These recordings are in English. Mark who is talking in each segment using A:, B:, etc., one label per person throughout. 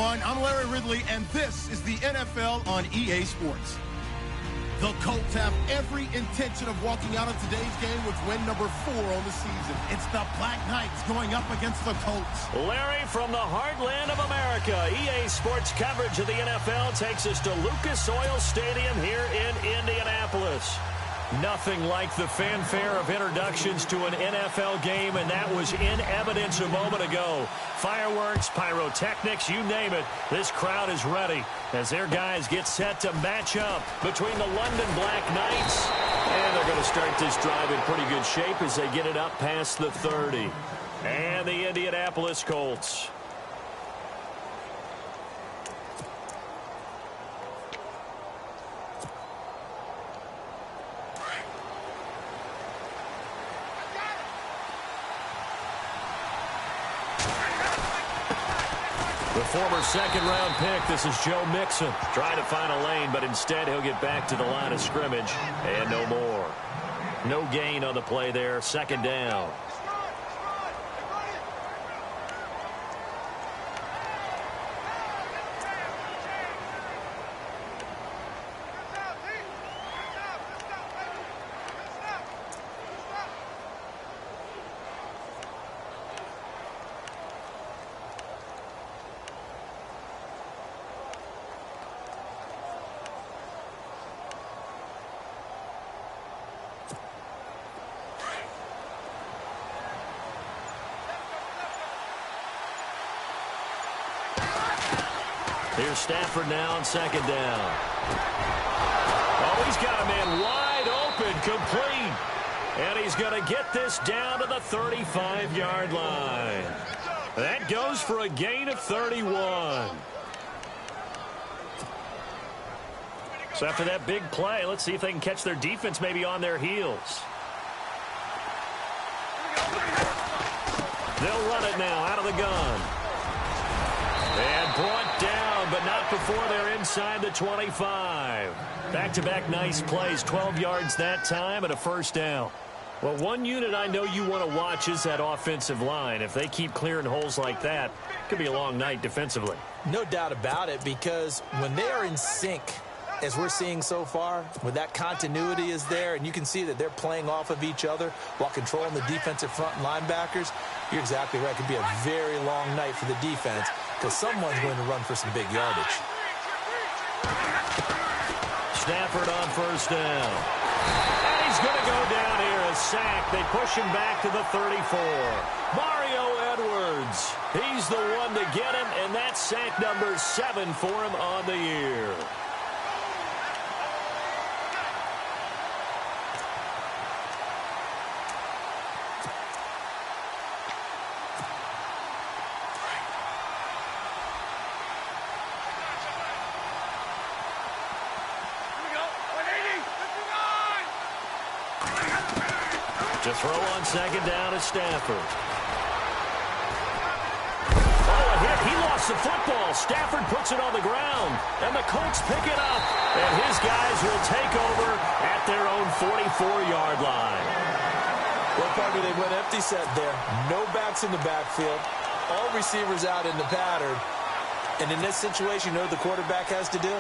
A: everyone. I'm Larry Ridley, and this is the NFL on EA Sports. The Colts have every intention of walking out of today's game with win number 4 on the season. It's the Black Knights going up against the Colts.
B: Larry, from the heartland of America, EA Sports coverage of the NFL takes us to Lucas Oil Stadium here in Indianapolis. Nothing like the fanfare of introductions to an NFL game, and that was in evidence a moment ago. Fireworks, pyrotechnics, you name it. This crowd is ready as their guys get set to match up between the London Black Knights. And they're going to start this drive in pretty good shape as they get it up past the 30. And the Indianapolis Colts. The former second-round pick, this is Joe Mixon, trying to find a lane, but instead he'll get back to the line of scrimmage, and no more. No gain on the play there, second down. Here's Stafford now on second down. Oh, he's got a man wide open, complete. And he's going to get this down to the 35-yard line. That goes for a gain of 31. So after that big play, let's see if they can catch their defense maybe on their heels. They'll run it now out of the gun. And brought down, but not before they're inside the 25. Back-to-back nice plays, 12 yards that time and a first down. Well, one unit I know you want to watch is that offensive line. If they keep clearing holes like that, it could be a long night defensively.
C: No doubt about it, because when they are in sync, as we're seeing so far, when that continuity is there and you can see that they're playing off of each other while controlling the defensive front and linebackers, you're exactly right. It could be a very long night for the defense because someone's going to run for some big yardage.
B: Stafford on first down. And he's going to go down here, a sack. They push him back to the 34. Mario Edwards, he's the one to get him, and that's sack number 7 for him on the year. To throw on second down is Stafford. Oh, a hit. He lost the football. Stafford puts it on the ground, and the Colts pick it up. And his guys will take over at their own 44-yard line.
C: Well, partner, they went empty set there. No backs in the backfield. All receivers out in the pattern. And in this situation, you know what the quarterback has to do?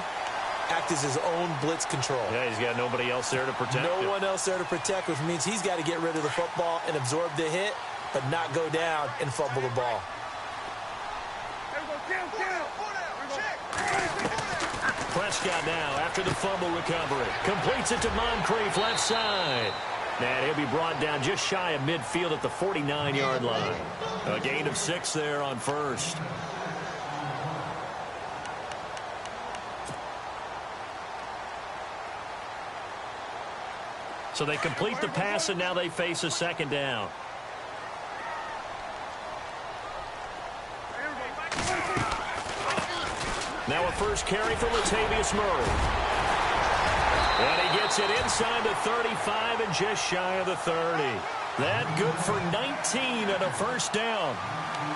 C: Act as his own blitz control.
B: Yeah, he's got nobody else there to protect him.
C: No one else there to protect, which means he's got to get rid of the football and absorb the hit, but not go down and fumble the ball.
B: Prescott now after the fumble recovery. Completes it to Moncrief left side. And he'll be brought down just shy of midfield at the 49-yard line. A gain of 6 there on first. So they complete the pass, and now they face a second down. Now a first carry for Latavius Murray. And he gets it inside the 35 and just shy of the 30. That good for 19 and a first down.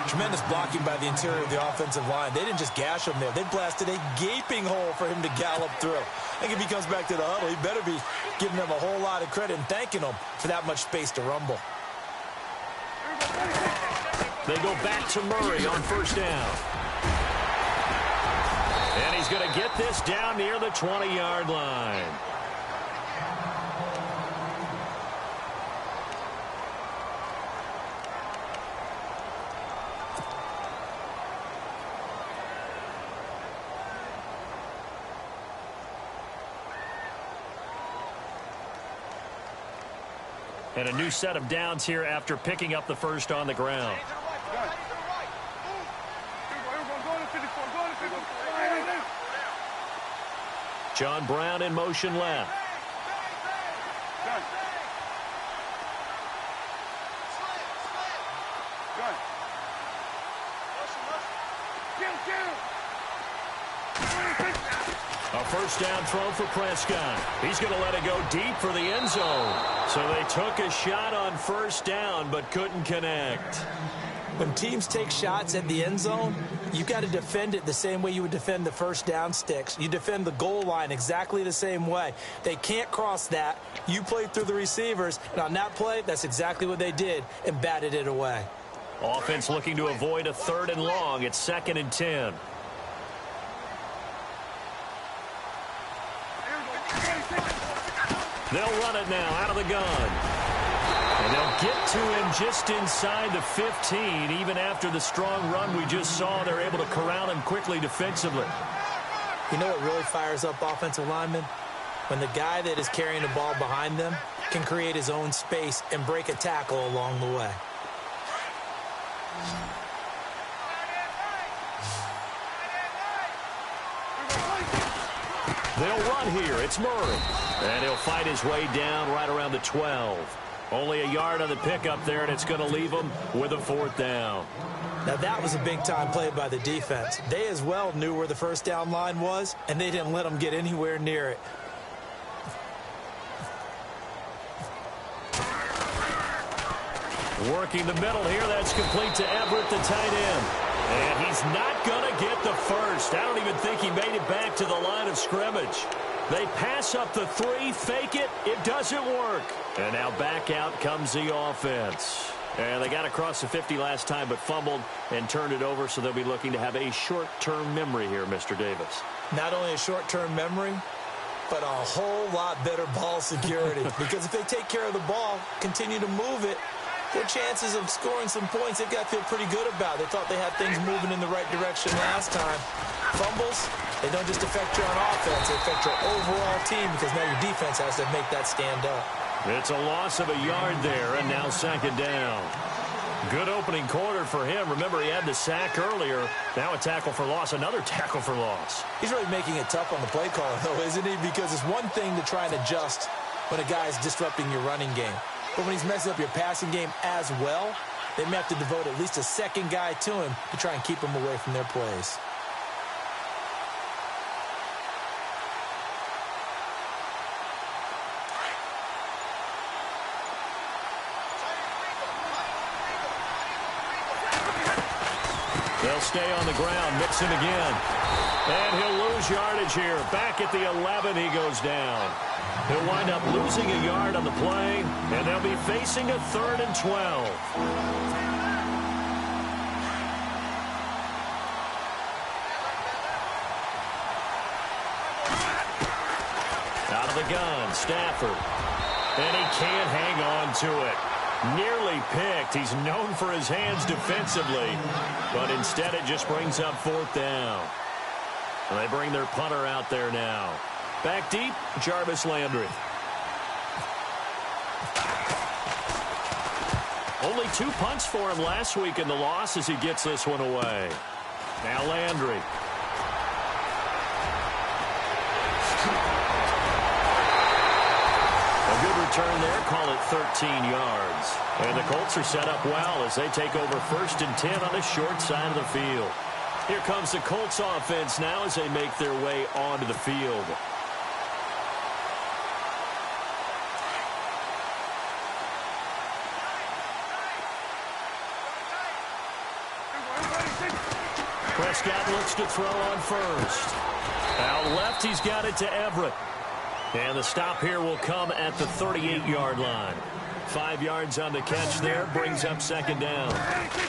C: Tremendous blocking by the interior of the offensive line. They didn't just gash him there. They blasted a gaping hole for him to gallop through. I think if he comes back to the huddle, he better be giving them a whole lot of credit and thanking them for that much space to rumble.
B: They go back to Murray on first down. he's going to get this down near the 20-yard line. And a new set of downs here after picking up the first on the ground. John Brown in motion left. A first down throw for Prescott. He's going to let it go deep for the end zone. So they took a shot on first down but couldn't connect.
C: When teams take shots at the end zone, you got to defend it the same way you would defend the first down sticks. You defend the goal line exactly the same way. They can't cross that. You played through the receivers, and on that play, that's exactly what they did and batted it away.
B: Offense looking to avoid a 3rd and long. It's 2nd and 10. They'll run it now out of the gun. And they'll get to him just inside the 15. Even after the strong run we just saw, they're able to corral him quickly defensively.
C: You know what really fires up offensive linemen? When the guy that is carrying the ball behind them can create his own space and break a tackle along the way.
B: They'll run here. It's Murray. And he'll fight his way down right around the 12. Only a yard on the pickup there, and it's going to leave him with a 4th down.
C: Now, that was a big-time play by the defense. They as well knew where the first down line was, and they didn't let them get anywhere near it.
B: Working the middle here. That's complete to Everett, the tight end. And he's not going to get the first. I don't even think he made it back to the line of scrimmage. They pass up the 3, fake it. It doesn't work. And now back out comes the offense. And they got across the 50 last time but fumbled and turned it over, so they'll be looking to have a short-term memory here, Mr. Davis.
C: Not only a short-term memory, but a whole lot better ball security. Because if they take care of the ball, continue to move it, their chances of scoring some points, they've got to feel pretty good about. They thought they had things moving in the right direction last time. Fumbles, they don't just affect you on offense, they affect your overall team because now your defense has to make that stand up.
B: It's a loss of a yard there, and now 2nd down. Good opening quarter for him. Remember, he had the sack earlier. Now a tackle for loss, another tackle for loss.
C: He's really making it tough on the play caller, though, isn't he? Because it's one thing to try and adjust when a guy is disrupting your running game. But when he's messing up your passing game as well, they may have to devote at least a second guy to him to try and keep him away from their plays.
B: They'll stay on the ground, Mixon again. And he'll lose yardage here. Back at the 11, he goes down. He'll wind up losing a yard on the play, and they'll be facing a 3rd and 12. Out of the gun, Stafford. And he can't hang on to it. Nearly picked. He's known for his hands defensively, but instead it just brings up 4th down. And they bring their punter out there now. Back deep, Jarvis Landry. Only 2 punts for him last week in the loss as he gets this one away. Now Landry. A good return there, call it 13 yards. And the Colts are set up well as they take over 1st and 10 on the short side of the field. Here comes the Colts offense now as they make their way onto the field. Prescott looks to throw on first. Out left, he's got it to Everett. And the stop here will come at the 38-yard line. 5 yards on the catch there, brings up second down.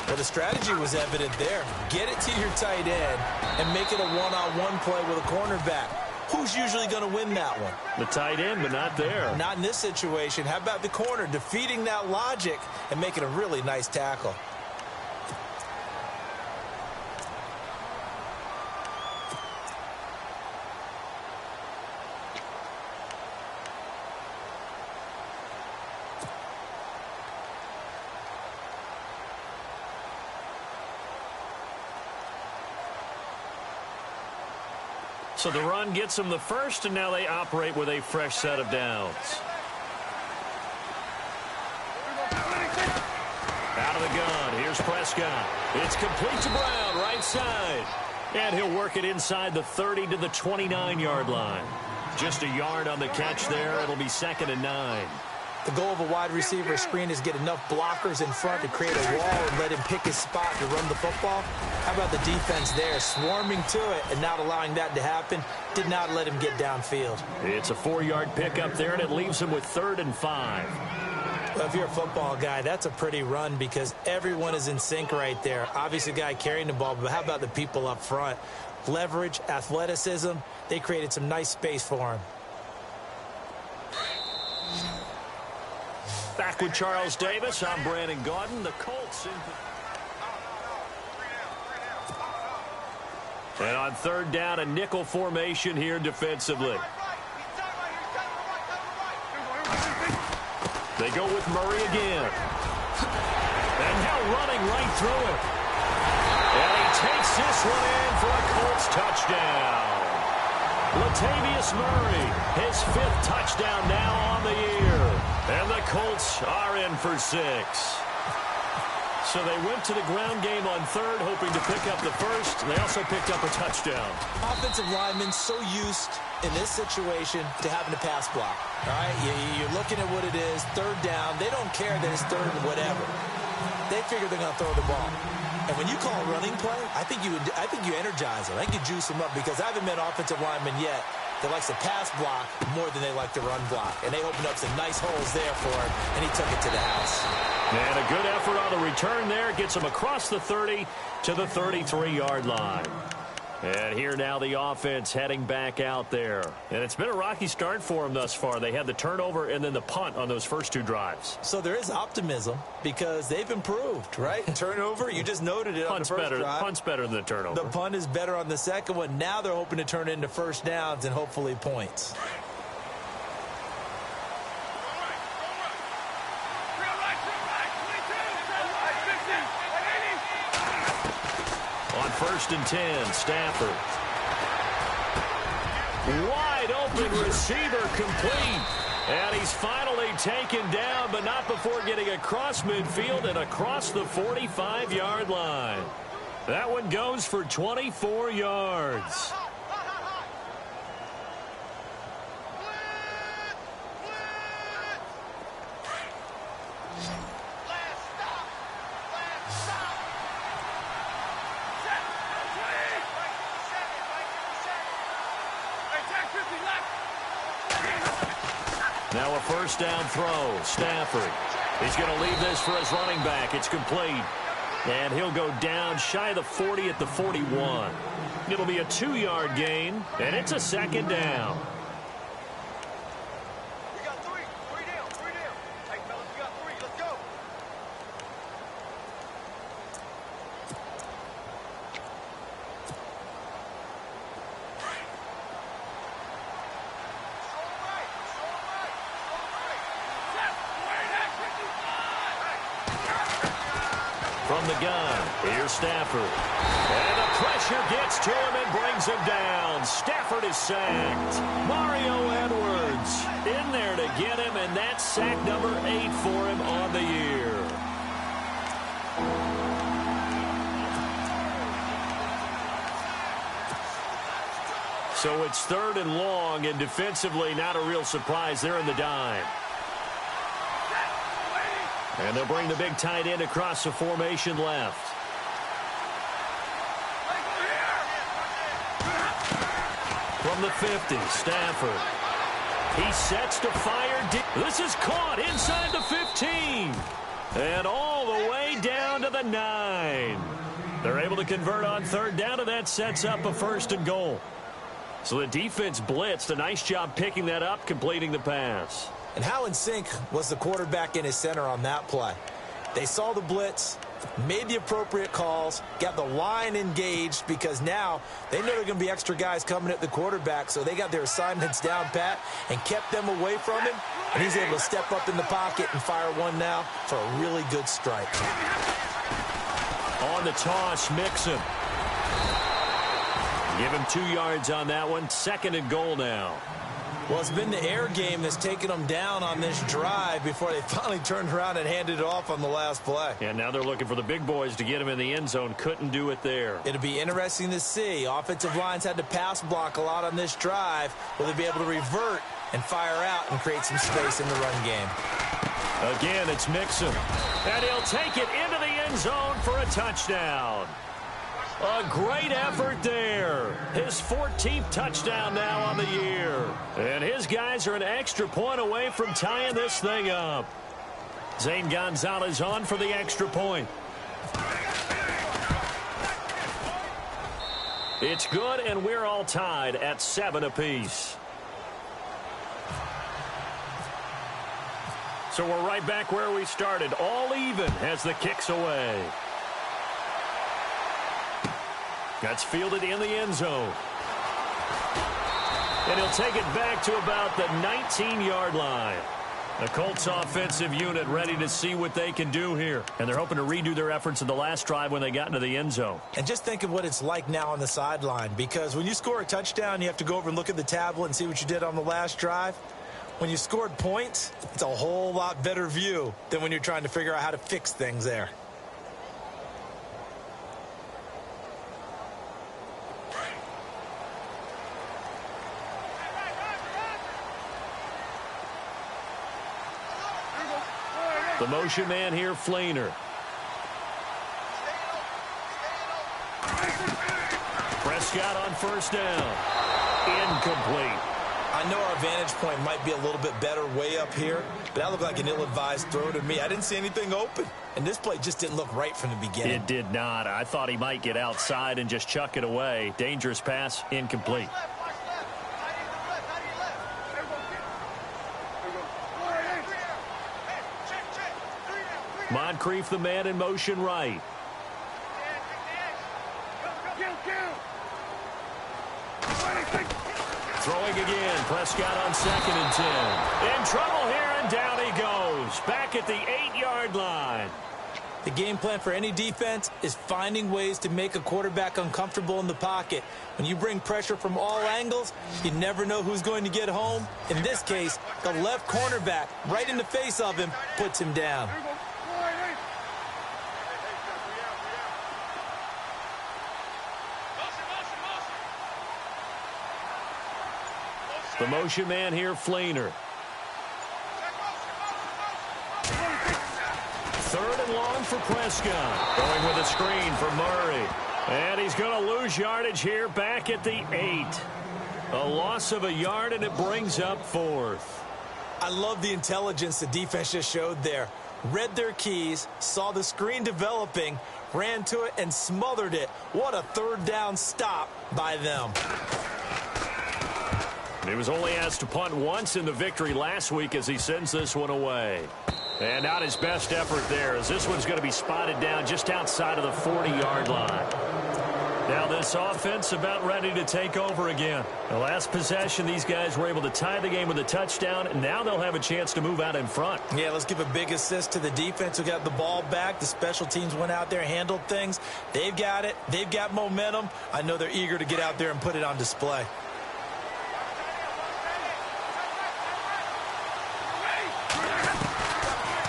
C: Well, the strategy was evident there. Get it to your tight end and make it a one-on-one play with a cornerback. Who's usually going to win that one?
B: The tight end, but not there.
C: Not in this situation. How about the corner defeating that logic and making a really nice tackle?
B: So the run gets them the first, and now they operate with a fresh set of downs. Out of the gun, here's Prescott. It's complete to Brown, right side. And he'll work it inside the 30 to the 29-yard line. Just a yard on the catch there. It'll be 2nd and 9.
C: The goal of a wide receiver screen is get enough blockers in front to create a wall and let him pick his spot to run the football. How about the defense there, swarming to it and not allowing that to happen? Did not let him get downfield.
B: It's a 4-yard pickup there, and it leaves him with 3rd and 5.
C: Well, if you're a football guy, that's a pretty run because everyone is in sync right there. Obviously, the guy carrying the ball, but how about the people up front? Leverage, athleticism, they created some nice space for him.
B: Back with Charles Davis, I'm Brandon Gaudin. The Colts. And on 3rd down, a nickel formation here defensively. They go with Murray again. And now running right through it. And he takes this one in for a Colts touchdown. Latavius Murray, his 5th touchdown now on the year. And the Colts are in for 6. So they went to the ground game on 3rd, hoping to pick up the first. They also picked up a touchdown.
C: Offensive linemen so used in this situation to having to pass block. All right, you're looking at what it is, 3rd down. They don't care that it's 3rd and whatever. They figure they're going to throw the ball. And when you call a running play, I think you energize them. I think you juice them up because I haven't met offensive linemen yet that likes to pass block more than they like to run block. And they opened up some nice holes there for him, and he took it to the house.
B: And a good effort on the return there. Gets him across the 30 to the 33-yard line. And here now the offense heading back out there. And it's been a rocky start for them thus far. They had the turnover and then the punt on those first 2 drives.
C: So there is optimism because they've improved, right? Turnover, you just noted it on the first drive.
B: Punt's better than the turnover.
C: The punt is better on the second one. Now they're hoping to turn it into first downs and hopefully points.
B: On 1st and 10, Stafford. Wide open receiver complete. And he's finally taken down, but not before getting across midfield and across the 45-yard line. That one goes for 24 yards. Now a 1st down throw. Stafford. He's going to leave this for his running back. It's complete. And he'll go down shy of the 40 at the 41. It'll be a 2-yard gain, and it's a 2nd down.
D: We got 3. 3 down. 3 down. Hey, fellas, we got 3. Let's go.
B: From the gun, here's Stafford. And the pressure gets to him and brings him down. Stafford is sacked. Mario Edwards in there to get him, and that's sack number 8 for him on the year. So it's 3rd and long, and defensively not a real surprise. They're in the dime. And they'll bring the big tight end across the formation left. From the 50, Stafford. He sets to fire deep. This is caught inside the 15. And all the way down to the 9. They're able to convert on third down, and that sets up a 1st and goal. So the defense blitzed. A nice job picking that up, completing the pass.
C: And how in sync was the quarterback and his center on that play? They saw the blitz, made the appropriate calls, got the line engaged, because now they know there are going to be extra guys coming at the quarterback, so they got their assignments down pat and kept them away from him, and he's able to step up in the pocket and fire one now for a really good strike.
B: On the toss, Mixon. Give him 2 yards on that one. 2nd and goal now.
C: Well, it's been the air game that's taken them down on this drive before they finally turned around and handed it off on the last play.
B: And now they're looking for the big boys to get him in the end zone. Couldn't do it there.
C: It'll be interesting to see. Offensive lines had to pass block a lot on this drive. Will they be able to revert and fire out and create some space in the run game?
B: Again, it's Mixon. And he'll take it into the end zone for a touchdown. A great effort there. His 14th touchdown now on the year. And his guys are an extra point away from tying this thing up. Zane Gonzalez on for the extra point. It's good, and we're all tied at 7 apiece. So we're right back where we started. All even as the kick's away. That's fielded in the end zone. And he'll take it back to about the 19-yard line. The Colts offensive unit ready to see what they can do here. And they're hoping to redo their efforts in the last drive when they got into the end zone.
C: And just think of what it's like now on the sideline, because when you score a touchdown, you have to go over and look at the tablet and see what you did on the last drive. When you scored points, it's a whole lot better view than when you're trying to figure out how to fix things there.
B: The motion man here, Flainer. Prescott on 1st down. Incomplete.
C: I know our vantage point might be a little bit better way up here, but that looked like an ill-advised throw to me. I didn't see anything open, and this play just didn't look right from the beginning.
B: It did not. I thought he might get outside and just chuck it away. Dangerous pass, incomplete. Moncrief, the man in motion right. Throwing again. Prescott on 2nd and 10. In trouble here, and down he goes. Back at the 8-yard line.
C: The game plan for any defense is finding ways to make a quarterback uncomfortable in the pocket. When you bring pressure from all angles, you never know who's going to get home. In this case, the left cornerback, right in the face of him, puts him down.
B: The motion man here, Flainer. 3rd and long for Prescott. Going with a screen for Murray. And he's going to lose yardage here back at the 8. A loss of a yard, and it brings up 4th.
C: I love the intelligence the defense just showed there. Read their keys, saw the screen developing, ran to it, and smothered it. What a 3rd down stop by them.
B: He was only asked to punt once in the victory last week as he sends this one away. And not his best effort there, as this one's going to be spotted down just outside of the 40-yard line. Now this offense about ready to take over again. The last possession, these guys were able to tie the game with a touchdown, and now they'll have a chance to move out in front.
C: Yeah, let's give a big assist to the defense who got the ball back. The special teams went out there, handled things. They've got it. They've got momentum. I know they're eager to get out there and put it on display.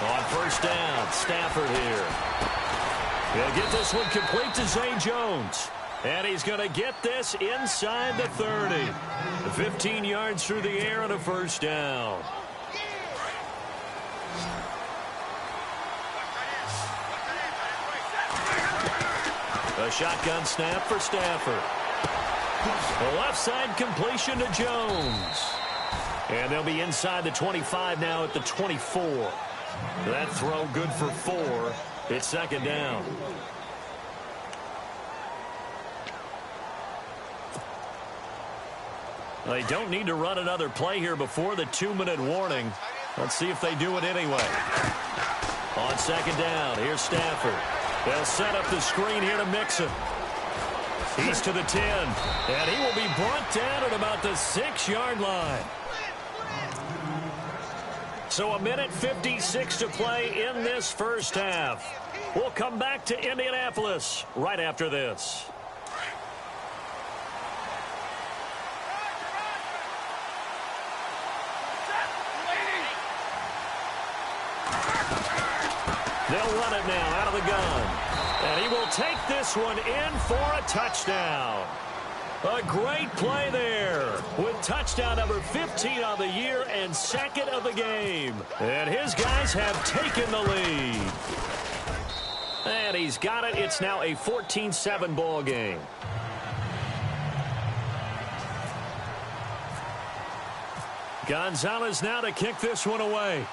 B: On 1st down, Stafford here. He'll get this one complete to Zay Jones. And he's going to get this inside the 30. 15 yards through the air and a 1st down. A shotgun snap for Stafford. The left side completion to Jones. And they'll be inside the 25 now at the 24. That throw good for 4. It's second down. They don't need to run another play here before the 2-minute warning. Let's see if they do it anyway. On second down, here's Stafford. They'll set up the screen here to Mixon. He's to the 10, and he will be brought down at about the 6-yard line. So 1:56 to play in this first half. We'll come back to Indianapolis right after this. They'll run it now out of the gun. And he will take this one in for a touchdown. A great play there with touchdown number 15 on the year and second of the game. And his guys have taken the lead. And he's got it. It's now a 14-7 ball game. Gonzalez now to kick this one away.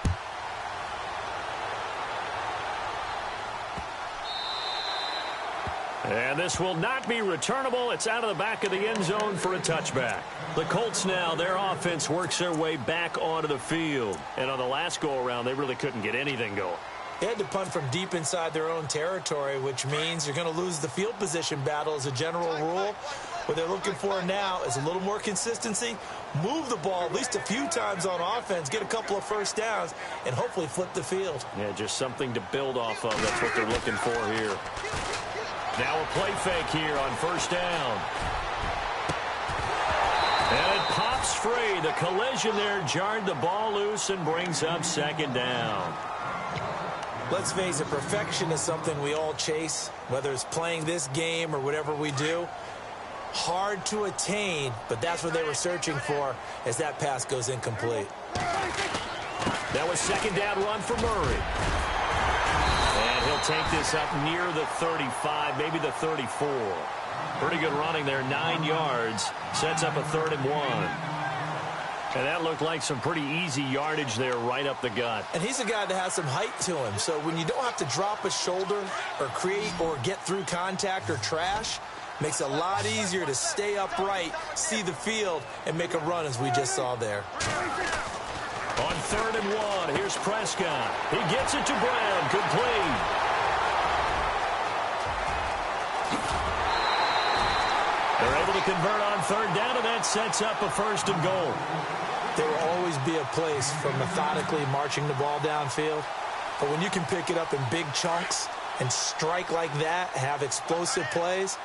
B: And this will not be returnable. It's out of the back of the end zone for a touchback. The Colts now, their offense works their way back onto the field. And on the last go-around, they really couldn't get anything going.
C: They had to punt from deep inside their own territory, which means you're going to lose the field position battle as a general rule. What they're looking for now is a little more consistency, move the ball at least a few times on offense, get a couple of first downs, and hopefully flip the field.
B: Yeah, just something to build off of. That's what they're looking for here. Now a play fake here on first down. And it pops free. The collision there jarred the ball loose and brings up second down.
C: Let's face it, perfection is something we all chase, whether it's playing this game or whatever we do. Hard to attain, but that's what they were searching for as that pass goes incomplete.
B: That was second down run for Murray. And he'll take this up near the 35, maybe the 34. Pretty good running there, 9 yards. Sets up a 3rd and 1. And that looked like some pretty easy yardage there right up the gut.
C: And he's a guy that has some height to him. So when you don't have to drop a shoulder or create or get through contact or trash, makes it a lot easier to stay upright, see the field, and make a run as we just saw there.
B: On 3rd and 1, here's Prescott. He gets it to Brown, complete. They're able to convert on 3rd down, and that sets up a 1st and goal.
C: There will always be a place for methodically marching the ball downfield. But when you can pick it up in big chunks and strike like that, have explosive plays,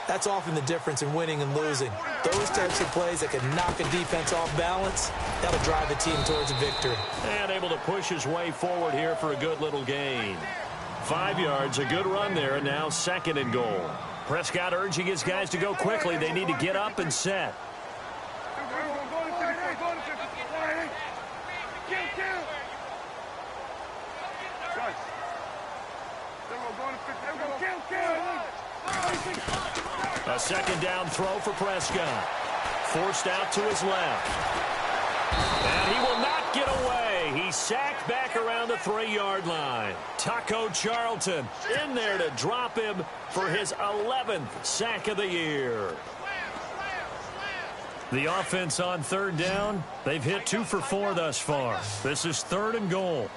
C: that's often the difference in winning and losing. Those types of plays that can knock a defense off balance, that'll drive the team towards a victory.
B: And able to push his way forward here for a good little gain. 5 yards, a good run there, and now 2nd and goal. Prescott urging his guys to go quickly. They need to get up and set. A 2nd down throw for Prescott. Forced out to his left. And he will not get away. He's sacked back around the 3-yard line. Taco Charlton in there to drop him for his 11th sack of the year. The offense on 3rd down, they've hit 2 for 4 thus far. This is 3rd and goal.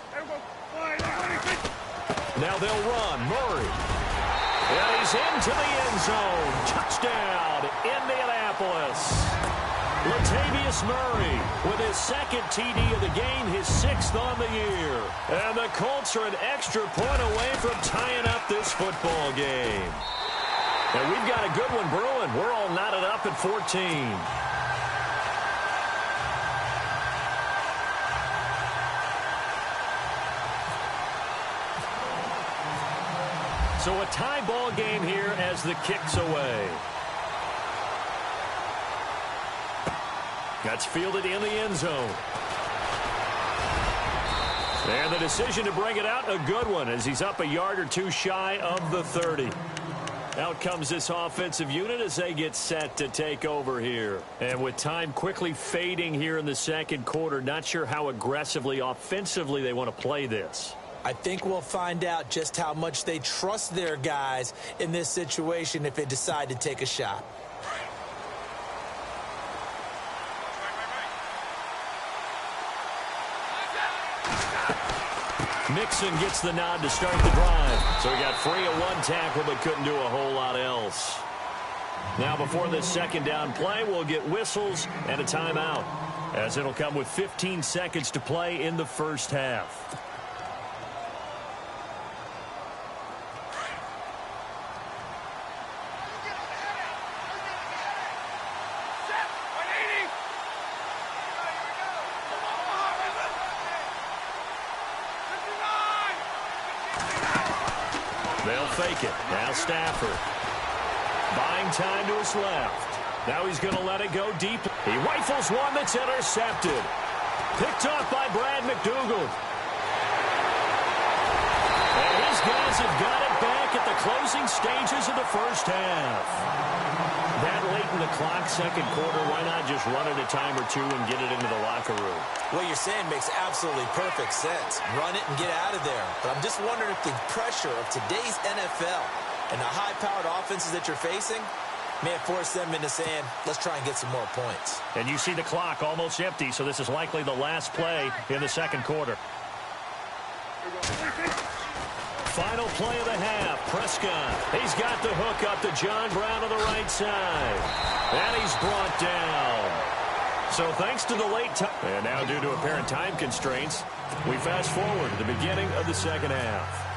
B: Now they'll run. Murray. And he's into the end zone. Touchdown, Indianapolis. Latavius Murray with his 2nd TD of the game, his 6th on the year. And the Colts are an extra point away from tying up this football game. And we've got a good one brewing. We're all knotted up at 14. So a tie ball game here as the kick's away. That's fielded in the end zone. And the decision to bring it out, a good one, as he's up a yard or 2 shy of the 30. Out comes this offensive unit as they get set to take over here. And with time quickly fading here in the second quarter, not sure how aggressively, offensively they want to play this.
C: I think we'll find out just how much they trust their guys in this situation if they decide to take a shot.
B: Mixon gets the nod to start the drive. So he got free of one tackle but couldn't do a whole lot else. Now before this second down play, we'll get whistles and a timeout, as it'll come with 15 seconds to play in the first half. Fake it. Now Stafford. Buying time to his left. Now he's going to let it go deep. He rifles one that's intercepted. Picked off by Brad McDougald. And his guys have got it back at the closing stages of the first half. That late in the clock, second quarter, why not just run it a time or two and get it into the locker room?
C: What you're saying makes absolutely perfect sense. Run it and get out of there. But I'm just wondering if the pressure of today's NFL and the high-powered offenses that you're facing may have forced them into saying, let's try and get some more points.
B: And you see the clock almost empty, so this is likely the last play in the second quarter. Final play of the half. Prescott. He's got the hook up to John Brown on the right side. And he's brought down. So thanks to the late time. And now due to apparent time constraints, we fast forward to the beginning of the second half.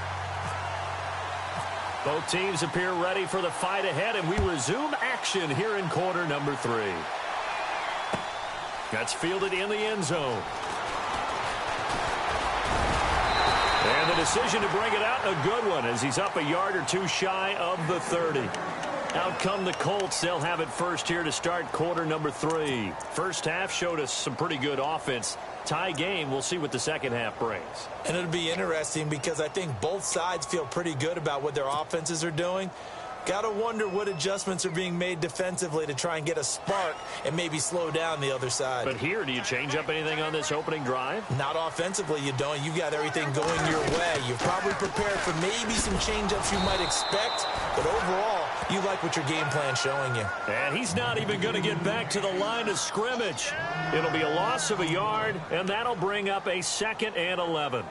B: Both teams appear ready for the fight ahead, and we resume action here in quarter number 3. That's fielded in the end zone. And the decision to bring it out, a good one, as he's up a yard or two shy of the 30. Out come the Colts. They'll have it first here to start quarter number 3. First half showed us some pretty good offense. Tie game. We'll see what the second half brings.
C: And it'll be interesting because I think both sides feel pretty good about what their offenses are doing. Got to wonder what adjustments are being made defensively to try and get a spark and maybe slow down the other side.
B: But here, do you change up anything on this opening drive?
C: Not offensively, you don't. You've got everything going your way. You've probably prepared for maybe some change-ups you might expect, but overall, you like what your game plan's showing you.
B: And he's not even going to get back to the line of scrimmage. It'll be a loss of a yard, and that'll bring up a 2nd and 11.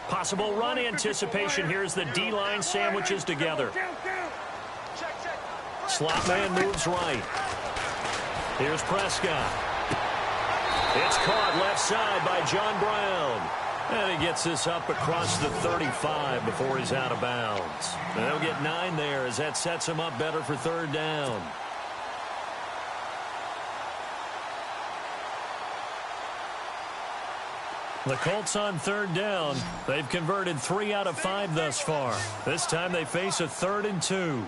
B: Possible run anticipation here as the D-line sandwiches together. Slot man moves right. Here's Prescott. It's caught left side by John Brown. And he gets this up across the 35 before he's out of bounds. And they'll get 9 there as that sets him up better for third down. The Colts on third down. They've converted 3 out of 5 thus far. This time they face a 3rd and 2.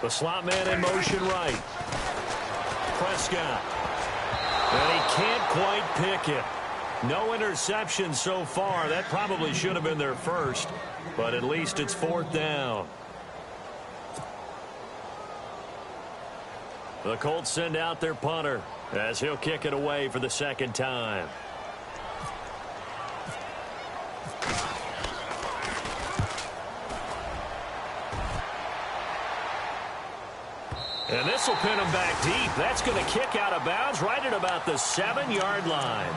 B: The slot man in motion right. Prescott. And he can't quite pick it. No interception so far. That probably should have been their first, but at least it's 4th down. The Colts send out their punter as he'll kick it away for the second time. And this will pin him back deep. That's going to kick out of bounds right at about the 7-yard line.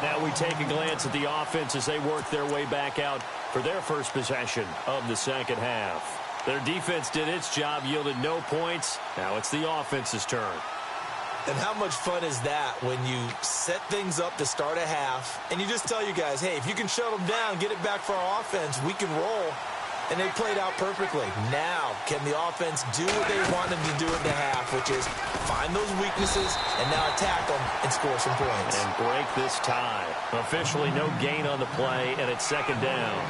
B: Now we take a glance at the offense as they work their way back out for their first possession of the second half. Their defense did its job, yielded no points. Now it's the offense's turn.
C: And how much fun is that when you set things up to start a half and you just tell you guys, hey, if you can shut them down, get it back for our offense, we can roll. And they played out perfectly. Now, can the offense do what they wanted to do in the half, which is find those weaknesses and now attack them and score some points.
B: And break this tie. Officially no gain on the play, and it's second down.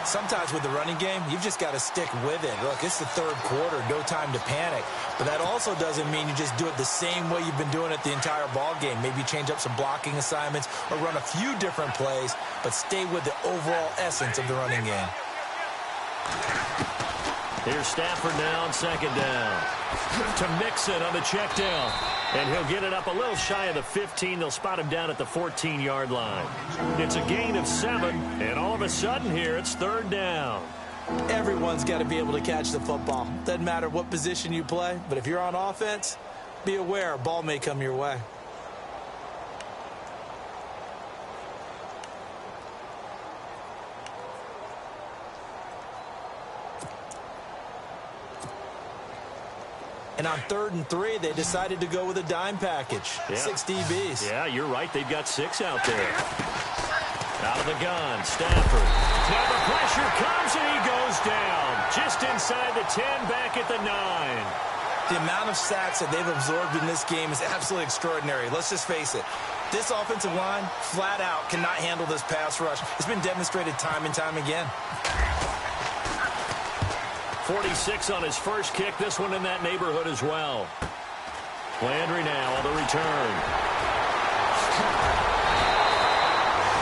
C: Sometimes with the running game, you've just got to stick with it. Look, it's the third quarter, no time to panic. But that also doesn't mean you just do it the same way you've been doing it the entire ball game. Maybe change up some blocking assignments or run a few different plays, but stay with the overall essence of the running game.
B: Here's Stafford now on second down. To Mixon on the check down. And he'll get it up a little shy of the 15. They'll spot him down at the 14-yard line. It's a gain of 7, and all of a sudden here, it's third down.
C: Everyone's got to be able to catch the football. Doesn't matter what position you play, but if you're on offense, be aware a ball may come your way. And on 3rd and 3, they decided to go with a dime package. Yeah. 6 DBs.
B: Yeah, you're right. They've got 6 out there. Out of the gun, Stafford. Now the pressure comes, and he goes down. Just inside the 10, back at the 9.
C: The amount of sacks that they've absorbed in this game is absolutely extraordinary. Let's just face it. This offensive line, flat out, cannot handle this pass rush. It's been demonstrated time and time again.
B: 46 on his first kick. This one in that neighborhood as well. Landry now on the return.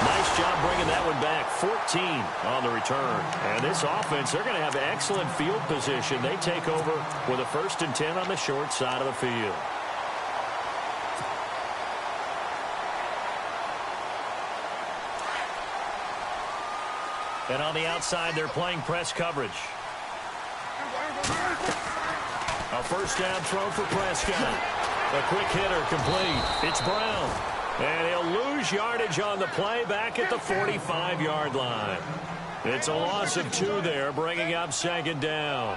B: Nice job bringing that one back. 14 on the return. And this offense, they're going to have excellent field position. They take over with a 1st and 10 on the short side of the field. And on the outside, they're playing press coverage. A first down throw for Prescott. A quick hitter complete. It's Brown. And he'll lose yardage on the play back at the 45-yard line. It's a loss of 2 there, bringing up second down.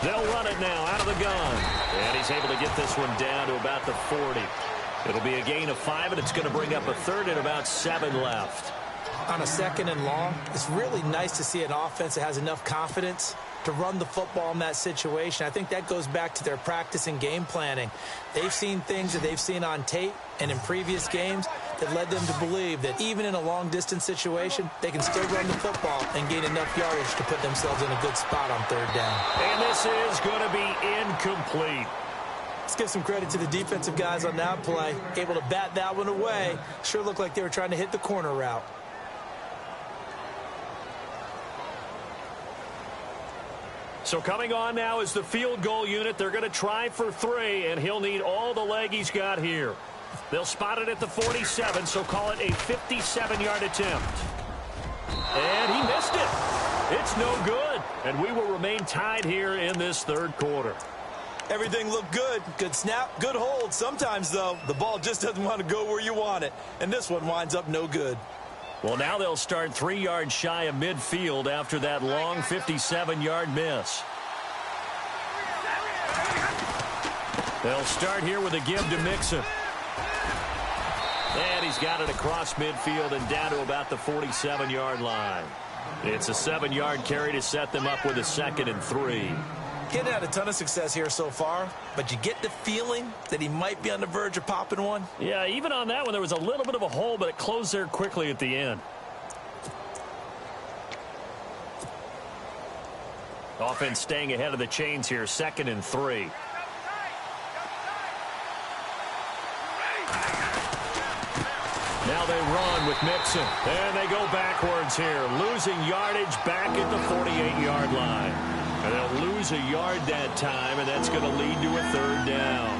B: They'll run it now out of the gun. And he's able to get this one down to about the 40. It'll be a gain of 5, and it's going to bring up a 3rd and about 7 left.
C: On a 2nd and long, it's really nice to see an offense that has enough confidence to run the football in that situation. I think that goes back to their practice and game planning. They've seen things that they've seen on tape and in previous games that led them to believe that even in a long-distance situation, they can still run the football and gain enough yardage to put themselves in a good spot on 3rd down.
B: And this is going to be incomplete.
C: Let's give some credit to the defensive guys on that play. Able to bat that one away. Sure looked like they were trying to hit the corner route.
B: So coming on now is the field goal unit. They're going to try for 3, and he'll need all the leg he's got here. They'll spot it at the 47, so call it a 57-yard attempt. And he missed it. It's no good. And we will remain tied here in this 3rd quarter.
C: Everything looked good. Good snap, good hold. Sometimes, though, the ball just doesn't want to go where you want it. And this one winds up no good.
B: Well, now they'll start 3 yards shy of midfield after that long 57-yard miss. They'll start here with a give to Mixon. And he's got it across midfield and down to about the 47-yard line. It's a 7-yard carry to set them up with a 2nd and 3.
C: Getting had a ton of success here so far, but you get the feeling that he might be on the verge of popping one.
B: Yeah, even on that one, there was a little bit of a hole, but it closed there quickly at the end. Offense staying ahead of the chains here, 2nd and 3. Now they run with Mixon, and they go backwards here, losing yardage back at the 48-yard line. And they'll lose a yard that time, and that's going to lead to a 3rd down.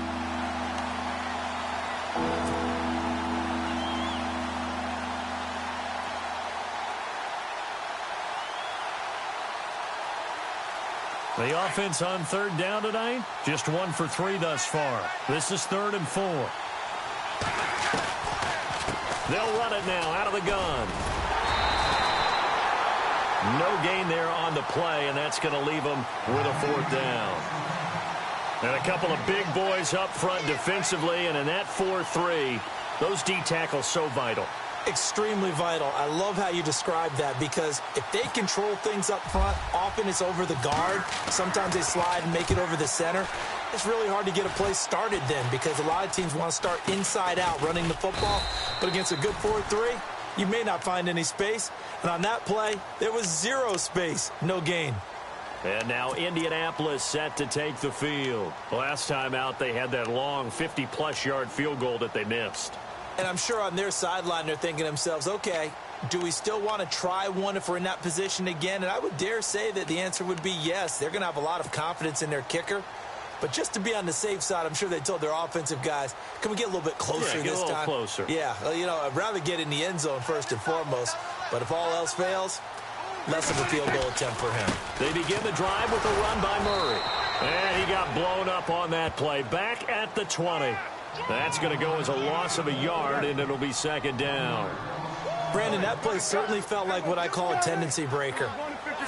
B: The offense on 3rd down tonight, just 1 for 3 thus far. This is 3rd and 4. They'll run it now out of the gun. No gain there on the play, and that's going to leave them with a 4th down. And a couple of big boys up front defensively, and in that 4-3, those D tackles so vital.
C: Extremely vital. I love how you describe that, because if they control things up front, often it's over the guard. Sometimes they slide and make it over the center. It's really hard to get a play started then, because a lot of teams want to start inside out running the football. But against a good 4-3, you may not find any space. And on that play, there was zero space, no gain.
B: And now Indianapolis set to take the field. Last time out, they had that long 50-plus yard field goal that they missed.
C: And I'm sure on their sideline they're thinking to themselves, okay, do we still want to try one if we're in that position again? And I would dare say that the answer would be yes. They're going to have a lot of confidence in their kicker. But just to be on the safe side, I'm sure they told their offensive guys, can we get a little bit closer this time?
B: Closer.
C: Yeah, you know, I'd rather get in the end zone first and foremost. But if all else fails, less of a field goal attempt for him.
B: They begin the drive with a run by Murray. And he got blown up on that play. Back at the 20. That's going to go as a loss of a yard, and it'll be second down.
C: Brandon, that play certainly felt like what I call a tendency breaker.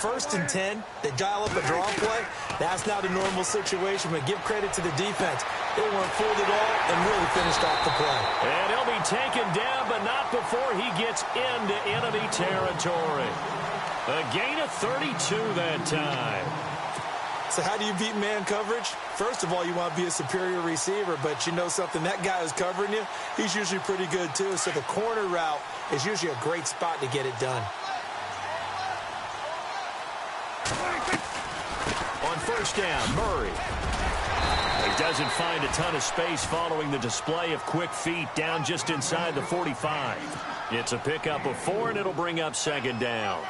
C: 1st and 10, they dial up a draw play. That's not a normal situation, but give credit to the defense. They weren't fooled at all and really finished off the play.
B: And he'll be taken down, but not before he gets into enemy territory. A gain of 32 that time.
C: So how do you beat man coverage? First of all, you want to be a superior receiver, but you know something, that guy who's covering you, he's usually pretty good too. So the corner route is usually a great spot to get it done.
B: On first down, Murray. He doesn't find a ton of space following the display of quick feet down just inside the 45. It's a pickup of 4, and it'll bring up second down.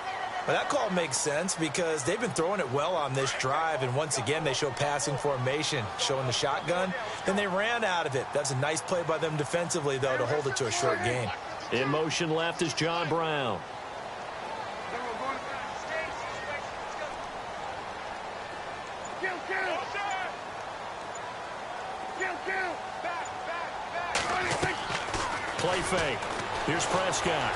C: Well, that call makes sense because they've been throwing it well on this drive, and once again they show passing formation, showing the shotgun. Then they ran out of it. That's a nice play by them defensively, though, to hold it to a short gain.
B: In motion left is John Brown. Play fake. Here's Prescott.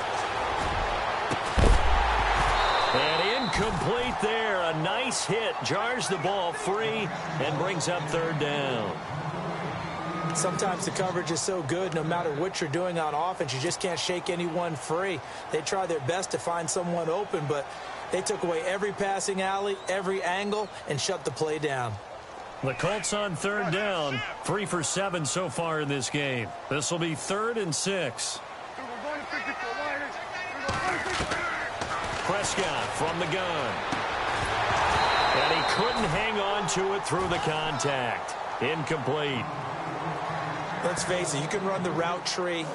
B: And incomplete there. A nice hit. Jars the ball free and brings up third down.
C: Sometimes the coverage is so good, no matter what you're doing on offense, you just can't shake anyone free. They try their best to find someone open, but they took away every passing alley, every angle, and shut the play down.
B: The Colts on third down, 3 for 7 so far in this game. This will be 3rd and 6. Prescott from the gun. And he couldn't hang on to it through the contact. Incomplete.
C: Let's face it, you can run the route tree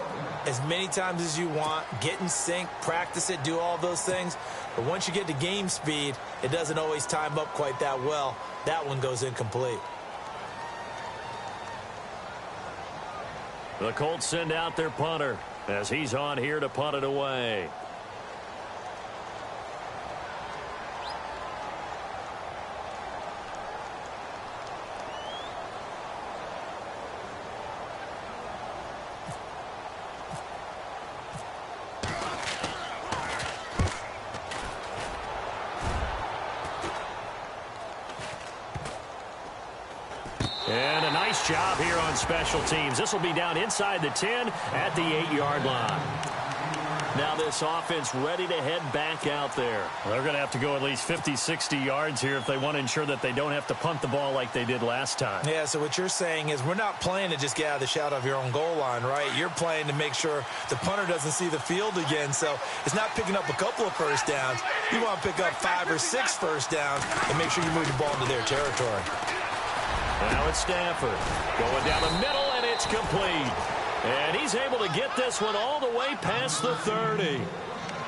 C: as many times as you want, get in sync, practice it, do all those things. But once you get to game speed, it doesn't always time up quite that well. That one goes incomplete.
B: The Colts send out their punter as he's on here to punt it away. And a nice job here on special teams. This will be down inside the 10 at the 8-yard line. Now this offense ready to head back out there. They're going to have to go at least 50, 60 yards here if they want to ensure that they don't have to punt the ball like they did last time.
C: Yeah, so what you're saying is we're not playing to just get out of the shadow of your own goal line, right? You're playing to make sure the punter doesn't see the field again. So it's not picking up a couple of first downs. You want to pick up 5 or 6 first downs and make sure you move the ball into their territory.
B: Now it's Stafford going down the middle, and it's complete. And he's able to get this one all the way past the 30.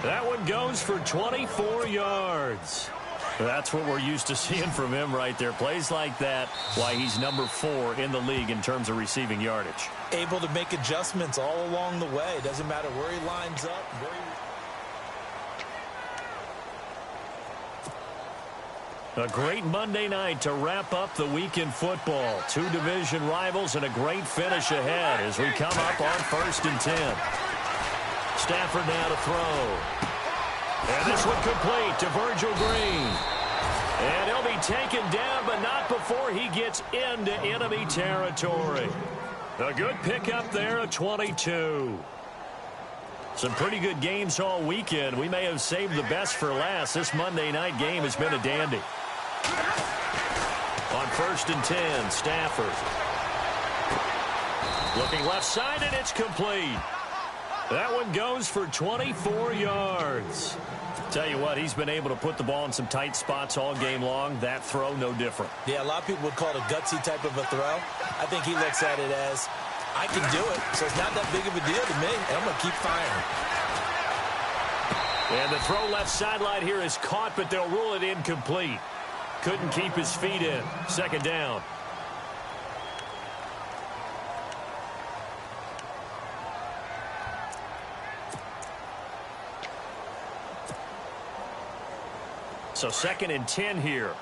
B: That one goes for 24 yards. That's what we're used to seeing from him right there. Plays like that, why he's number 4 in the league in terms of receiving yardage.
C: Able to make adjustments all along the way. Doesn't matter where he lines up, where he...
B: A great Monday night to wrap up the week in football. 2 division rivals and a great finish ahead as we come up on 1st and 10. Stafford now to throw. And this one complete to Virgil Green. And he'll be taken down, but not before he gets into enemy territory. A good pickup there at 22. Some pretty good games all weekend. We may have saved the best for last. This Monday night game has been a dandy. On 1st and 10, Stafford. Looking left side, and it's complete. That one goes for 24 yards. Tell you what, he's been able to put the ball in some tight spots all game long. That throw, no different.
C: Yeah, a lot of people would call it a gutsy type of a throw. I think he looks at it as, I can do it, so it's not that big of a deal to me, and I'm going to keep firing.
B: And the throw left sideline here is caught, but they'll rule it incomplete. Couldn't keep his feet in. 2nd down. So 2nd and 10 here.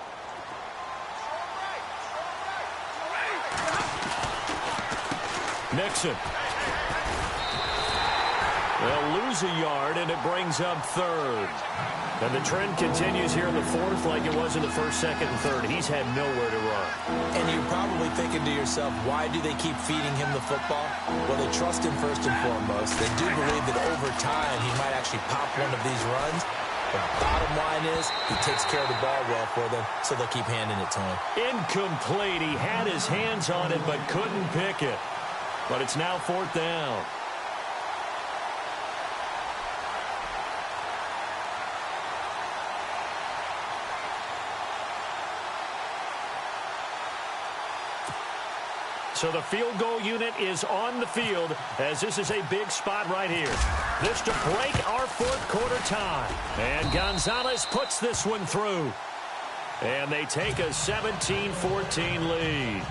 B: Nixon. They'll lose a yard, and it brings up 3rd. And the trend continues here in the 4th like it was in the 1st, 2nd, and 3rd. He's had nowhere to run.
C: And you're probably thinking to yourself, why do they keep feeding him the football? Well, they trust him first and foremost. They do believe that over time he might actually pop one of these runs. The bottom line is he takes care of the ball well for them, so they'll keep handing it to him.
B: Incomplete. He had his hands on it but couldn't pick it. But it's now 4th down. So the field goal unit is on the field as this is a big spot right here. This to break our 4th quarter tie. And Gonzalez puts this one through. And they take a 17-14 lead.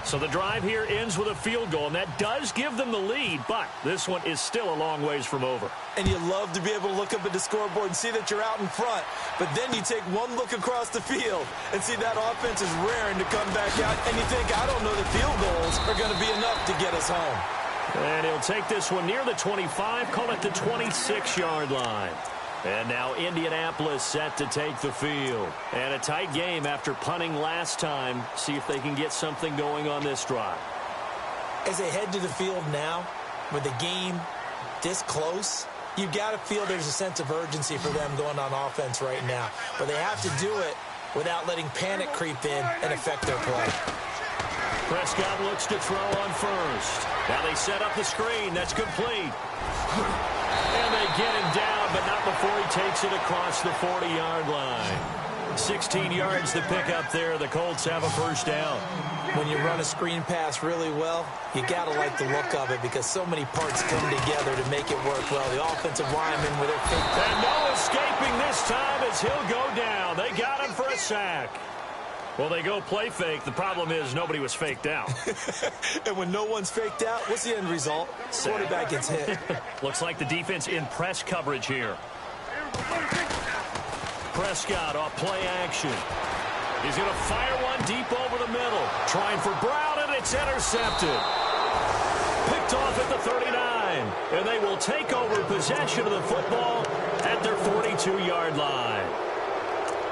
B: So the drive here ends with a field goal, and that does give them the lead, but this one is still a long ways from over.
C: And you love to be able to look up at the scoreboard and see that you're out in front, but then you take one look across the field and see that offense is raring to come back out, and you think, I don't know that field goals are going to be enough to get us home.
B: And he'll take this one near the 25, call it the 26-yard line. And now Indianapolis set to take the field. And a tight game after punting last time. See if they can get something going on this drive.
C: As they head to the field now, with the game this close, you've got to feel there's a sense of urgency for them going on offense right now. But they have to do it without letting panic creep in and affect their play.
B: Prescott looks to throw on 1st. Now they set up the screen. That's complete. And they get him down, but not before he takes it across the 40-yard line. 16 yards to pick up there. The Colts have a 1st down.
C: When you run a screen pass really well, you got to like the look of it because so many parts come together to make it work well. The offensive lineman with their fake.
B: And no escaping this time as he'll go down. They got him for a sack. Well, they go play fake. The problem is nobody was faked out.
C: And when no one's faked out, what's the end result? Quarterback gets hit.
B: Looks like the defense in press coverage here. Prescott off play action. He's going to fire one deep over the middle. Trying for Brown, and it's intercepted. Picked off at the 39. And they will take over possession of the football at their 42-yard line.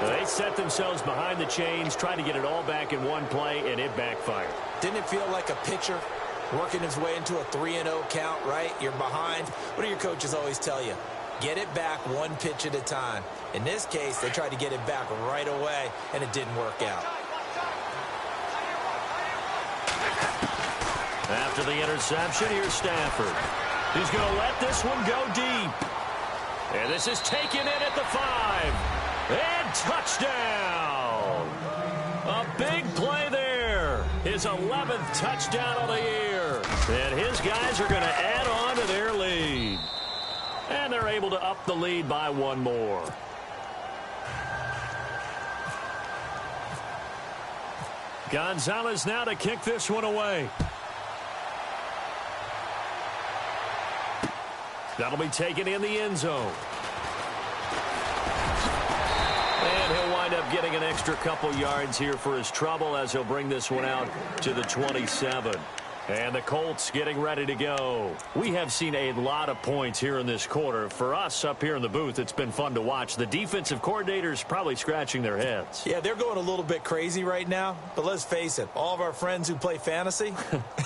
B: They set themselves behind the chains, trying to get it all back in one play, and it backfired.
C: Didn't it feel like a pitcher working his way into a 3-0 count, right? You're behind. What do your coaches always tell you? Get it back one pitch at a time. In this case, they tried to get it back right away, and it didn't work out.
B: After the interception, here's Stafford. He's going to let this one go deep. And this is taken in at the 5. And touchdown! A big play there. His 11th touchdown of the year. And his guys are going to add on to their lead. And they're able to up the lead by one more. Gonzalez now to kick this one away. That'll be taken in the end zone. And he'll wind up getting an extra couple yards here for his trouble as he'll bring this one out to the 27. And the Colts getting ready to go. We have seen a lot of points here in this quarter. For us up here in the booth, it's been fun to watch. The defensive coordinators probably scratching their heads.
C: Yeah, they're going a little bit crazy right now. But let's face it, all of our friends who play fantasy,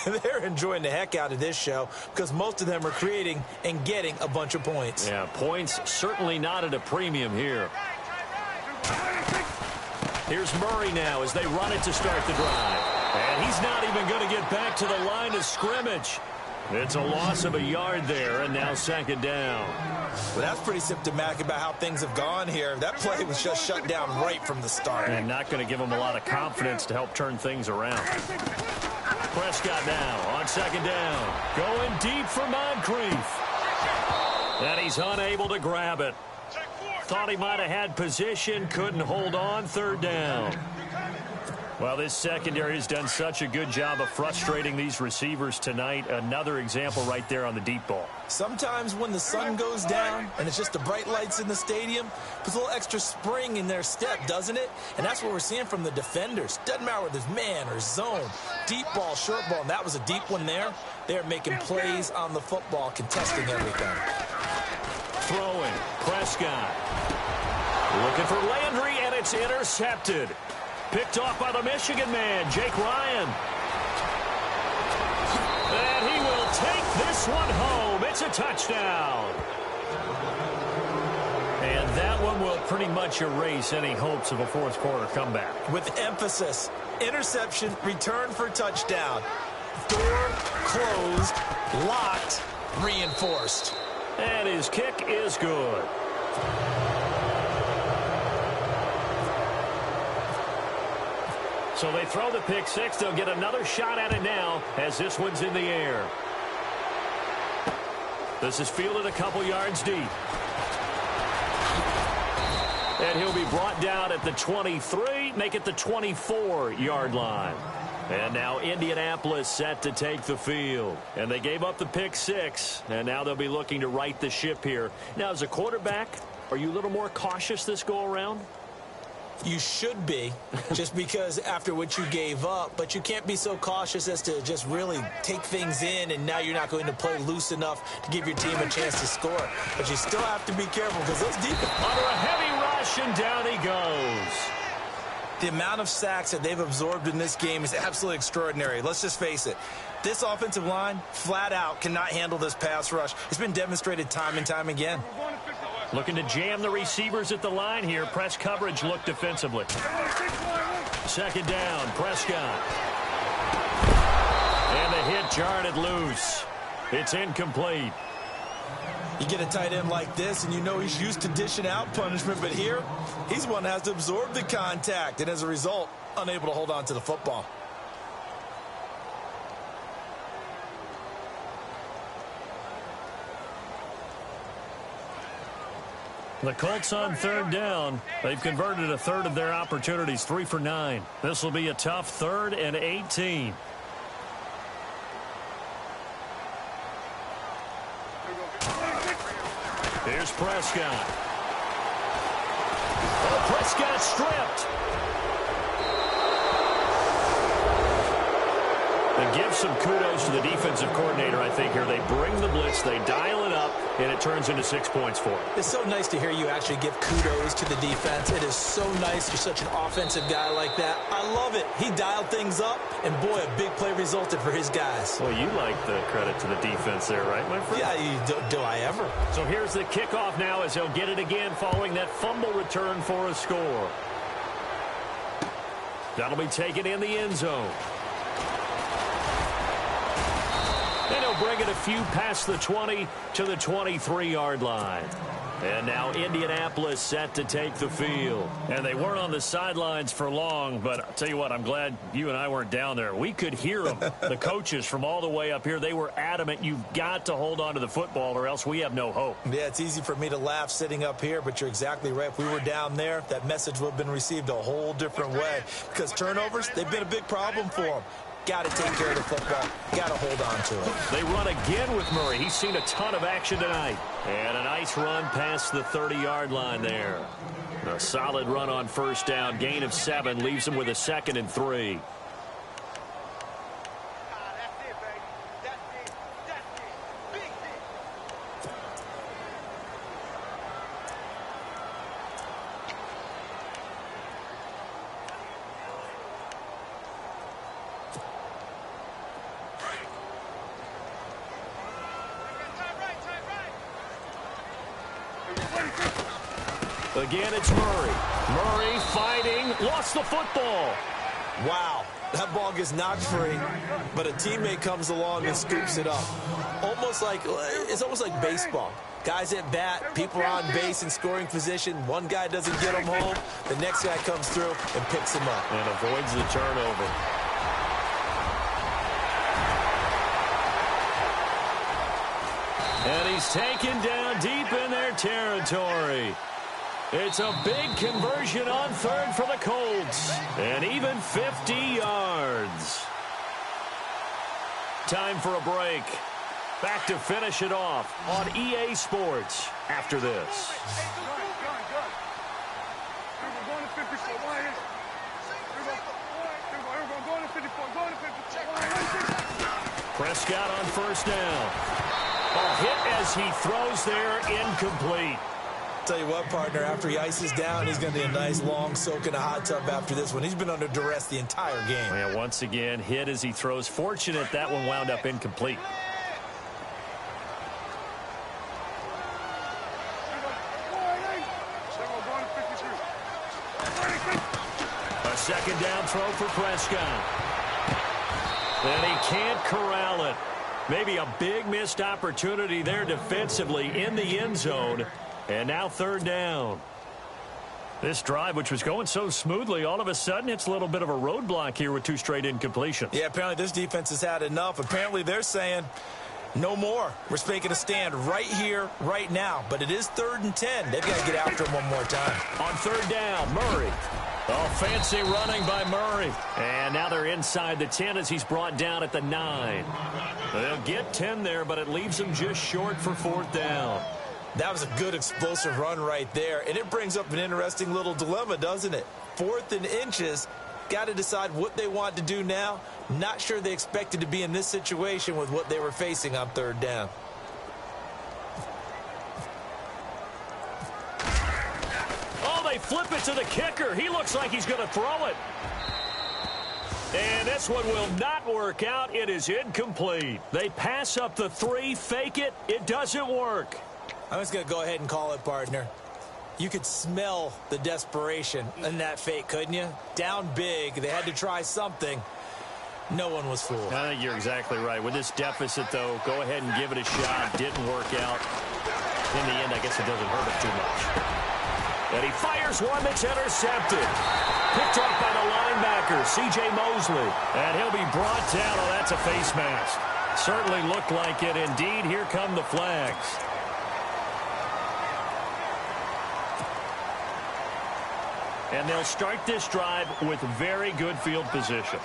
C: they're enjoying the heck out of this show because most of them are creating and getting a bunch of points.
B: Yeah, points certainly not at a premium here. Here's Murray now as they run it to start the drive. And he's not even going to get back to the line of scrimmage. It's a loss of a yard there, and now second down.
C: Well, that's pretty symptomatic about how things have gone here. That play was just shut down right from the start.
B: And not going to give him a lot of confidence to help turn things around. Prescott now on second down. Going deep for Moncrief. And he's unable to grab it. Thought he might have had position, couldn't hold on, third down. Well, this secondary has done such a good job of frustrating these receivers tonight. Another example right there on the deep ball.
C: Sometimes when the sun goes down and it's just the bright lights in the stadium, puts a little extra spring in their step, doesn't it? And that's what we're seeing from the defenders. Doesn't matter whether it's man or zone, deep ball, short ball, and that was a deep one there. They're making plays on the football, contesting everything.
B: Throwing, Prescott. Looking for Landry, and it's intercepted. Picked off by the Michigan man, Jake Ryan. And he will take this one home. It's a touchdown. And that one will pretty much erase any hopes of a fourth quarter comeback.
C: With emphasis, interception, return for touchdown. Door closed, locked, reinforced.
B: And his kick is good. So they throw the pick six. They'll get another shot at it now as this one's in the air. This is fielded a couple yards deep. And he'll be brought down at the 23, make it the 24-yard line. And now Indianapolis set to take the field. And they gave up the pick six, and now they'll be looking to right the ship here. Now, as a quarterback, are you a little more cautious this go-around?
C: You should be, just because after what you gave up, but you can't be so cautious as to just really take things in, and now you're not going to play loose enough to give your team a chance to score. But you still have to be careful because those defense
B: under a heavy rush, and down he goes.
C: The amount of sacks that they've absorbed in this game is absolutely extraordinary. Let's just face it. This offensive line, flat out, cannot handle this pass rush. It's been demonstrated time and time again.
B: Looking to jam the receivers at the line here. Press coverage look defensively. Second down, Prescott. And the hit jarred it loose. It's incomplete.
C: You get a tight end like this, and you know he's used to dishing out punishment, but here, he's one that has to absorb the contact, and as a result, unable to hold on to the football.
B: The Colts on third down. They've converted a third of their opportunities, 3 for 9. This will be a tough 3rd and 18. Here's Prescott. Oh, Prescott stripped. And give some kudos to the defensive coordinator, I think, here. They bring the blitz, they dial it up, and it turns into 6 points for them.
C: It's so nice to hear you actually give kudos to the defense. It is so nice. You're such an offensive guy like that. I love it. He dialed things up, and boy, a big play resulted for his guys.
B: Well, you like the credit to the defense there, right, my friend?
C: Yeah, do I ever.
B: So here's the kickoff now as they'll get it again following that fumble return for a score. That'll be taken in the end zone. And he'll bring it a few past the 20 to the 23-yard line. And now Indianapolis set to take the field. And they weren't on the sidelines for long, but I'll tell you what, I'm glad you and I weren't down there. We could hear them. The coaches from all the way up here, they were adamant, you've got to hold on to the football or else we have no hope.
C: Yeah, it's easy for me to laugh sitting up here, but you're exactly right. If we were down there, that message would have been received a whole different way. Because turnovers, they've been a big problem for them. Got to take care of the football. Got to hold on to it.
B: They run again with Murray. He's seen a ton of action tonight. And a nice run past the 30-yard line there. A solid run on first down. Gain of 7 leaves him with a 2nd and 3. Again, it's Murray. Murray fighting, lost the football.
C: Wow, that ball gets knocked free, but a teammate comes along and scoops it up. It's almost like baseball. Guys at bat, people are on base in scoring position. One guy doesn't get him home. The next guy comes through and picks him up.
B: And avoids the turnover. And he's taken down deep in their territory. It's a big conversion on third for the Colts. And even 50 yards. Time for a break. Back to finish it off on EA Sports after this. Prescott on first down. A hit as he throws there, incomplete.
C: Tell you what, partner, after he ices down, he's going to be a nice long soak in a hot tub after this one. He's been under duress the entire game.
B: Yeah, once again, hit as he throws. Fortunate that one wound up incomplete. A second down throw for Prescott. And he can't corral it. Maybe a big missed opportunity there defensively in the end zone. And now third down. This drive, which was going so smoothly, all of a sudden it's a little bit of a roadblock here with two straight incompletions.
C: Yeah, apparently this defense has had enough. Apparently they're saying no more. We're making a stand right here, right now. But it is 3rd and 10. They've got to get after him one more time.
B: On third down, Murray. Oh, fancy running by Murray. And now they're inside the 10 as he's brought down at the 9. They'll get 10 there, but it leaves them just short for 4th down.
C: That was a good explosive run right there. And it brings up an interesting little dilemma, doesn't it? 4th and inches. Got to decide what they want to do now. Not sure they expected to be in this situation with what they were facing on 3rd down.
B: Oh, they flip it to the kicker. He looks like he's going to throw it. And this one will not work out. It is incomplete. They pass up the 3, fake it. It doesn't work.
C: I'm just going to go ahead and call it, partner. You could smell the desperation in that fake, couldn't you? Down big. They had to try something. No one was fooled.
B: I think you're exactly right. With this deficit, though, go ahead and give it a shot. Didn't work out. In the end, I guess it doesn't hurt him too much. And he fires one that's intercepted. Picked off by the linebacker, C.J. Mosley. And he'll be brought down. Oh, that's a face mask. Certainly looked like it. Indeed, here come the flags. And they'll start this drive with very good field position.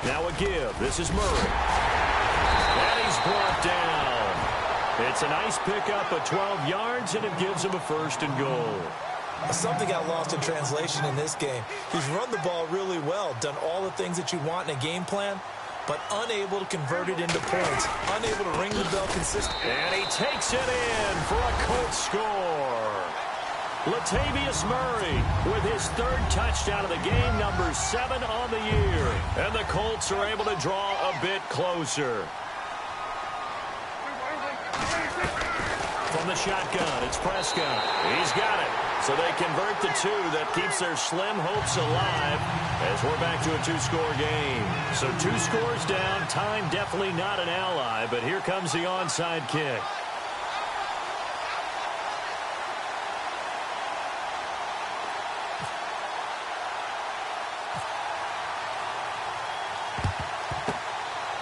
B: Now a give. This is Murray. And he's brought down. It's a nice pickup of 12 yards, and it gives him a 1st and goal.
C: Something got lost in translation in this game. He's run the ball really well, done all the things that you want in a game plan, but unable to convert it into points, unable to ring the bell consistently.
B: And he takes it in for a Colts score. Latavius Murray with his 3rd touchdown of the game, number 7 on the year. And the Colts are able to draw a bit closer. From the shotgun, it's Prescott. He's got it. So they convert the 2. That keeps their slim hopes alive as we're back to a 2-score game. So 2 scores down. Time definitely not an ally, but here comes the onside kick.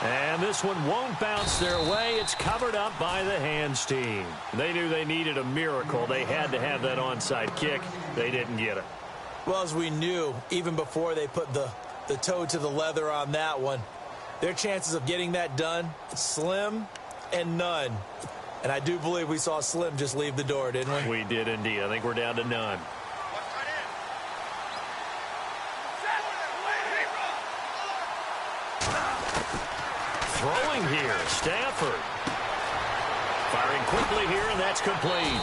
B: And this one won't bounce their way. It's covered up by the hands team. They knew they needed a miracle. They had to have that onside kick. They didn't get it.
C: Well, as we knew, even before they put the toe to the leather on that one, their chances of getting that done, slim and none. And I do believe we saw Slim just leave the door, didn't we?
B: We did indeed. I think we're down to none. Throwing here, Stafford. Firing quickly here, and that's complete.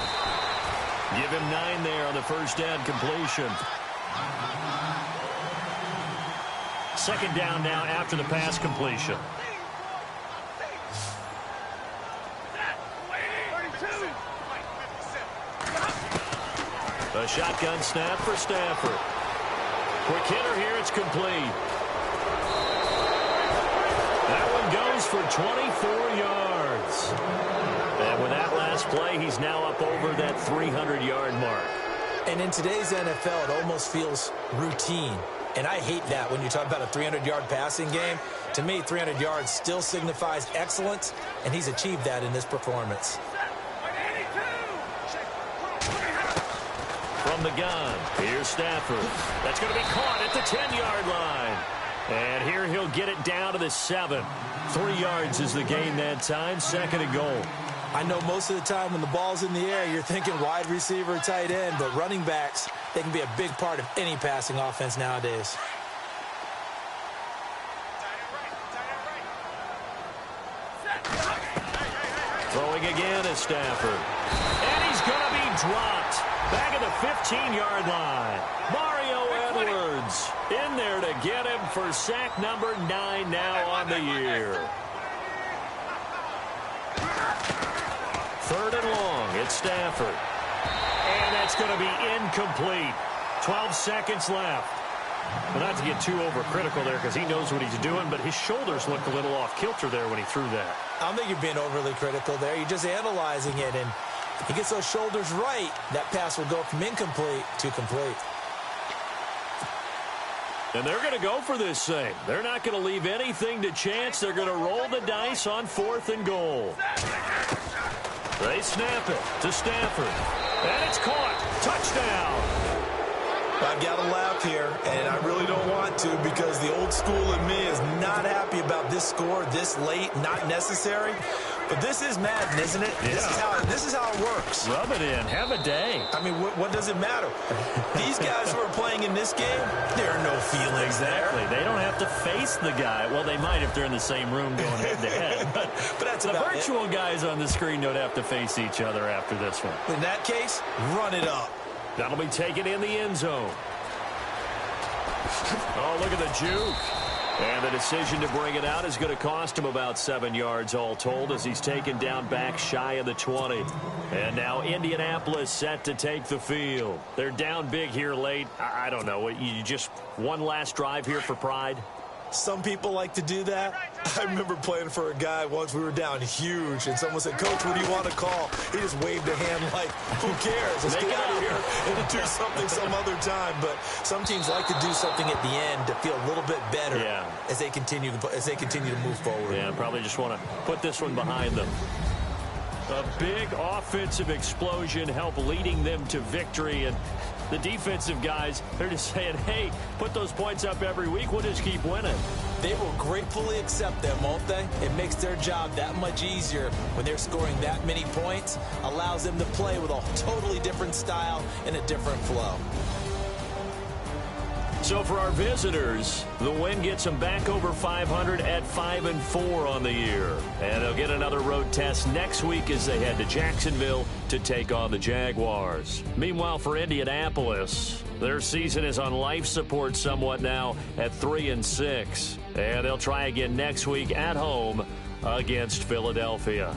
B: Give him 9 there on the first down completion. Second down now after the pass completion. A shotgun snap for Stafford. Quick hitter here, it's complete. That one goes for 24 yards. And with that last play, he's now up over that 300-yard mark.
C: And in today's NFL, it almost feels routine. And I hate that when you talk about a 300-yard passing game. To me, 300 yards still signifies excellence, and he's achieved that in this performance.
B: From the gun, here's Stafford. That's going to be caught at the 10-yard line. And here he'll get it down to the 7. 3 yards is the gain that time, second and goal.
C: I know most of the time when the ball's in the air, you're thinking wide receiver, tight end, but running backs, they can be a big part of any passing offense nowadays.
B: Throwing again is Stafford. And he's going to be dropped. Back at the 15-yard line. Mario Edwards in there to get him for sack number 9 now on the year. Third and long, it's Stafford. And that's going to be incomplete. 12 seconds left. But not to get too overcritical there because he knows what he's doing, but his shoulders looked a little off kilter there when he threw that.
C: I don't think you're being overly critical there. You're just analyzing it, and if he gets those shoulders right, that pass will go from incomplete to complete.
B: And they're going to go for this thing. They're not going to leave anything to chance. They're going to roll the dice on 4th and goal. They snap it to Stafford. And it's caught. Touchdown.
C: I've got to laugh here, and I really don't want to because the old school in me is not happy about this score this late, not necessary. But this is Madden, isn't it?
B: Yeah.
C: This is how it works.
B: Rub it in. Have a day.
C: I mean, what does it matter? These guys who are playing in this game, there are no feelings
B: exactly.
C: there.
B: They don't have to face the guy. Well, they might if they're in the same room going head-to-head. But
C: that's
B: the virtual guys on the screen don't have to face each other after this one.
C: In that case, run it up.
B: That'll be taken in the end zone. Oh, look at the juke. And the decision to bring it out is going to cost him about 7 yards all told as he's taken down back shy of the 20. And now Indianapolis set to take the field. They're down big here late. I don't know. You just one last drive here for pride?
C: Some people like to do that. I remember playing for a guy once. We were down huge, and someone said, "Coach, what do you want to call?" He just waved a hand like, "Who cares? Let's get out of here and do something some other time." But some teams like to do something at the end to feel a little bit better as they continue to move forward.
B: Yeah, probably just want to put this one behind them. A big offensive explosion helped leading them to victory, and the defensive guys, they're just saying, hey, put those points up every week. We'll just keep winning.
C: They will gratefully accept them, won't they? It makes their job that much easier when they're scoring that many points. Allows them to play with a totally different style and a different flow.
B: So for our visitors, the win gets them back over 500 at 5-4 on the year. And they'll get another road test next week as they head to Jacksonville to take on the Jaguars. Meanwhile, for Indianapolis, their season is on life support somewhat now at 3-6. And they'll try again next week at home against Philadelphia.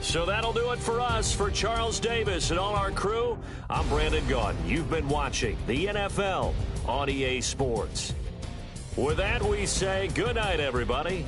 B: So that'll do it for us. For Charles Davis and all our crew, I'm Brandon Gaudin. You've been watching the NFL on EA Sports. With that, we say good night, everybody.